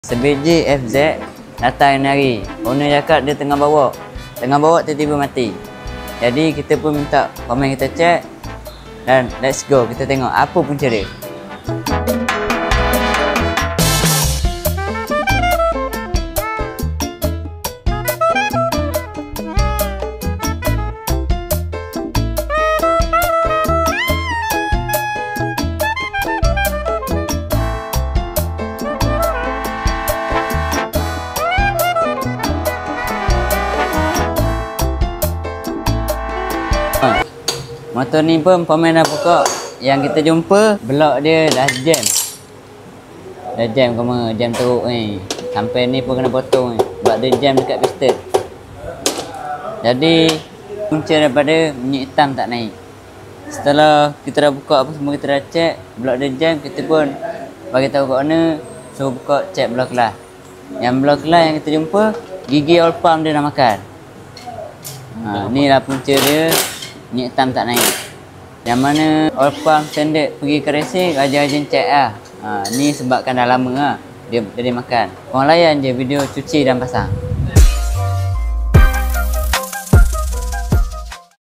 Sebiji FZ datang hari. Owner cakap dia tengah bawa tiba-tiba mati. Jadi kita pun minta komen kita cek dan let's go kita tengok apa punca dia. Motor ni pun pemain dah buka. Yang kita jumpa blok dia dah jam. Dah jam koma, jam teruk ni. Sampai ni pun kena potong ni. Sebab dia jam dekat piston. Jadi punca daripada minyak hitam tak naik. Setelah kita dah buka apa semua, kita dah cek blok dia jam, kita pun bagi tahu kat owner suruh buka cek blok kelas. Yang blok kelas yang kita jumpa gigi oil pump dia dah makan. Ni lah punca dia. Minyak hitam tak naik. Yang mana oil pump standard pergi ke racing, rajin-rajin cek lah. Ni sebabkan dah lama lah dia makan. Korang layan je video cuci dan pasang.